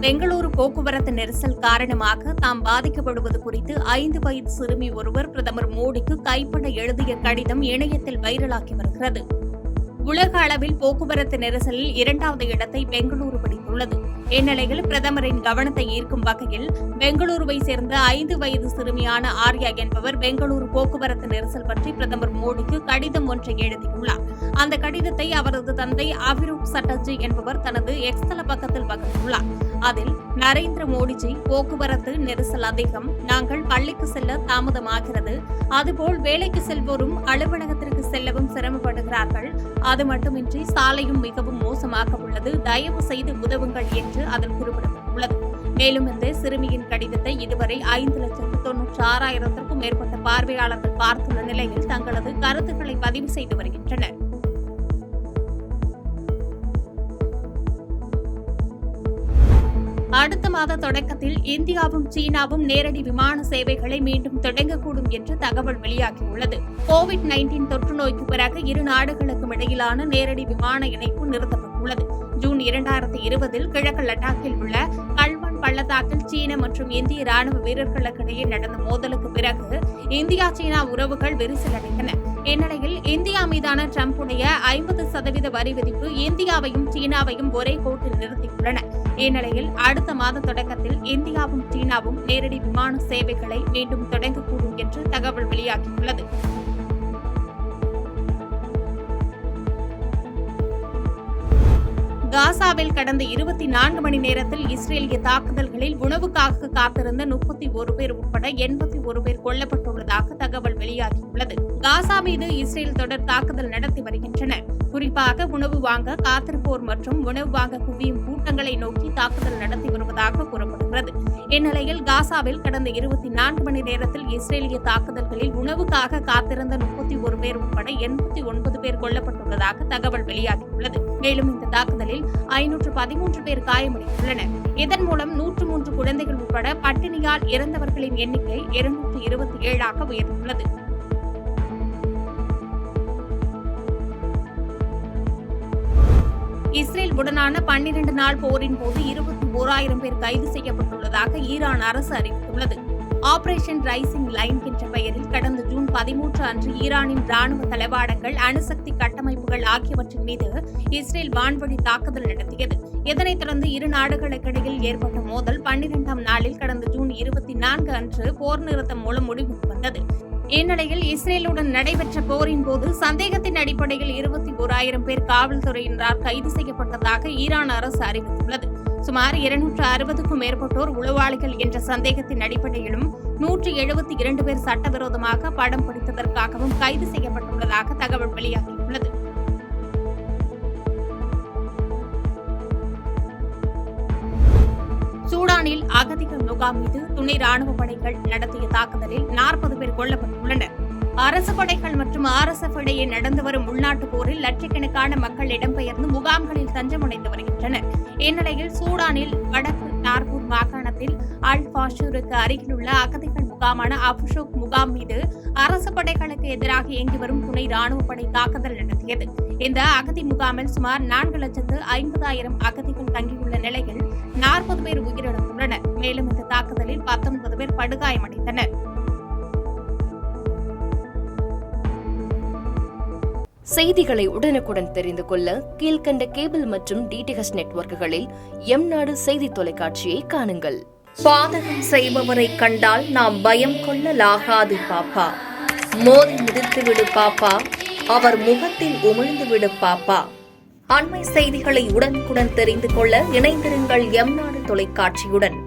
பெங்களூரு போக்குவரத்து நெரிசல் காரணமாக தாம் பாதிக்கப்படுவது குறித்து 5 வயது சிறுமி ஒருவர் பிரதமர் மோடிக்கு கைப்பட எழுதிய கடிதம் இணையத்தில் வைரலாகி வருகிறது. உலக அளவில் போக்குவரத்து நெரிசலில் 2வது இடத்தை பெங்களூரு பிடித்துள்ளது. இந்நிலையில் பிரதமரின் கவனத்தை ஈர்க்கும் வகையில் பெங்களூருவை சேர்ந்த 5 வயது சிறுமியான ஆர்யா என்பவர் பெங்களூரு போக்குவரத்து நெரிசல் பற்றி பிரதமர் மோடிக்கு கடிதம் ஒன்றை எழுதியுள்ளார். அந்த கடிதத்தை அவரது தந்தை அபிரூப் சட்டர்ஜி என்பவர் தனது எக்ஸ் தள பக்கத்தில் பகிர்ந்துள்ளார். அதில் நரேந்திர மோடிஜி, போக்குவரத்து நெரிசல் அதிகம், நாங்கள் பள்ளிக்கு செல்ல தாமதமாகிறது, அதுபோல் வேலைக்கு செல்வோரும் அலுவலகத்திற்கு செல்லவும் சிரமப்படுகிறார்கள், அது மட்டுமின்றி சாலையும் மிகவும் மோசமாக உள்ளது, தயவு செய்து உதவுங்கள் என்று அதில் குறிப்பிடப்பட்டுள்ளது. மேலும் இந்த சிறுமியின் கடிதத்தை இதுவரை 5,96,000க்கும் மேற்பட்ட பார்வையாளர்கள் பார்த்துள்ள நிலையில் தங்களது கருத்துக்களை பதிவு செய்து வருகின்றனர். அடுத்த மாத தொடக்கத்தில் இந்தியாவும் சீனாவும் நேரடி விமான சேவைகளை மீண்டும் தொடங்கக்கூடும் என்று தகவல் வெளியாகியுள்ளது. கோவிட்-19 தொற்று நோய்க்கு பிறகு இரு நாடுகளுக்கும் இடையிலான நேரடி விமான இணைப்பு நிறுத்தப்பட்டுள்ளது. ஜூன் 2020 கிழக்கு லடாக்கில் உள்ள கல்வான் பள்ளத்தாக்கில் சீன மற்றும் இந்திய ராணுவ வீரர்களுக்கிடையே நடந்த மோதலுக்கு பிறகு இந்தியா சீனா உறவுகள் விரிசலடைந்தன. இந்நிலையில் இந்தியா மீதான டிரம்புடைய 50% வரி விதிப்பு இந்தியாவையும் சீனாவையும் ஒரே கோட்டில் நிறுத்தியுள்ளன. இந்நிலையில் அடுத்த மாத தொடக்கத்தில் இந்தியாவும் சீனாவும் நேரடி விமான சேவைகளை மீண்டும் தொடங்கக்கூடும் என்று தகவல் வெளியாகியுள்ளது. காசாவில் கடந்த 24 மணி நேரத்தில் இஸ்ரேலிய தாக்குதல்களில் உணவுக்காக காத்திருந்த 31 பேர் உட்பட 81 பேர் கொல்லப்பட்டுள்ளதாக தகவல் வெளியாகியுள்ளது. காசா மீது இஸ்ரேல் தொடர் தாக்குதல் நடத்தி வருகின்றனர். குறிப்பாக உணவு வாங்க காத்திருப்போர் மற்றும் உணவு வாங்க குவியும் கூட்டங்களை நோக்கி தாக்குதல் நடத்தி வருவதாக கூறப்படுகிறது. இந்நிலையில் காசாவில் கடந்த 24 மணி நேரத்தில் இஸ்ரேலிய தாக்குதல்களில் உணவுக்காக காத்திருந்த 31 பேர் உட்பட 89 பேர் கொல்லப்பட்டுள்ளதாக தகவல் வெளியாகியுள்ளது. மேலும் இந்த தாக்குதலில் 513 பேர் காயமடைந்துள்ளனர். இதன் மூலம் 103 குழந்தைகள் உட்பட பட்டினியால் இறந்தவர்களின் எண்ணிக்கை 227 உயர்ந்துள்ளது. இஸ்ரேல் உடனான 12 நாள் போரின் போது 21,000 பேர் கைது செய்யப்பட்டுள்ளதாக ஈரான் அரசு அறிவித்துள்ளது. ஆபரேஷன் ரைசிங் லைன் என்ற பெயரில் கடந்த ஜூன் 13 அன்று ஈரானின் ராணுவ தளவாடங்கள், அணுசக்தி கட்டமைப்புகள் ஆகியவற்றின் மீது இஸ்ரேல் வான்வழி தாக்குதல் நடத்தியது. இதனைத் தொடர்ந்து இரு நாடுகளுக்கிடையில் ஏற்பட்ட மோதல் 12ஆம் நாளில் கடந்த ஜூன் 24 அன்று போர் நிறுத்தம் மூலம் முடிவுக்கு வந்தது. இந்நிலையில் இஸ்ரேலுடன் நடைபெற்ற போரின் போது சந்தேகத்தின் அடிப்படையில் 21,000 பேர் காவல்துறையினரால் கைது செய்யப்பட்டதாக ஈரான் அரசு அறிவித்துள்ளது. சுமார் 260க்கும் மேற்பட்டோர் உளவாளிகள் என்ற சந்தேகத்தின் அடிப்படையிலும் 172 பேர் சட்டவிரோதமாக படம் பிடித்ததற்காகவும் கைது செய்யப்பட்டுள்ளதாக தகவல் வெளியாகியுள்ளது. சூடானில் அகதிகள் முகாம் மீது துணை ராணுவ படைகள் நடத்திய தாக்குதலில் 40 பேர் கொல்லப்பட்டுள்ளனர். அரசு படைகள் மற்றும் RSF இடையே நடந்து வரும் உள்நாட்டு போரில் லட்சக்கணக்கான மக்கள் இடம்பெயர்ந்து முகாம்களில் தஞ்சமடைந்து வருகின்றனர். இந்நிலையில் சூடானில் வடக்கு டார்பூர் மாகாணத்தில் அல் பாஷூருக்கு அருகிலுள்ள அகதிகள் முகாமான அபுஷோக் முகாம் மீது அரசு படைகளுக்கு எதிராக இயங்கி வரும் துணை ராணுவ படை தாக்குதல் நடத்தியது. இந்த அகதி முகாமில் சுமார் 4,50,000 அகதிகள் தங்கியுள்ள நிலையில் 40 பேர் உயிரிழந்துள்ளனர். மேலும் இந்த தாக்குதலில் 19 பேர் படுகாயமடைந்தனர். செய்திகளை உடனுக்குடன் தெரிந்து கொள்ள கீழ்கண்ட கேபிள் மற்றும் DTH நெட்வொர்க்குகளில் எம்நாடு செய்தி தொலைக்காட்சியை காணுங்கள். பாதகம் செய்பவரை கண்டால் நாம் பயம் கொள்ளலாகாது பாப்பா. மோதி மிதித்துவிடு பாப்பா, அவர் முகத்தில் உமிழ்ந்துவிடு பாப்பா. அண்மை செய்திகளை உடனுக்குடன் தெரிந்து கொள்ள இணைந்திருங்கள் எம்நாடு தொலைக்காட்சியுடன்.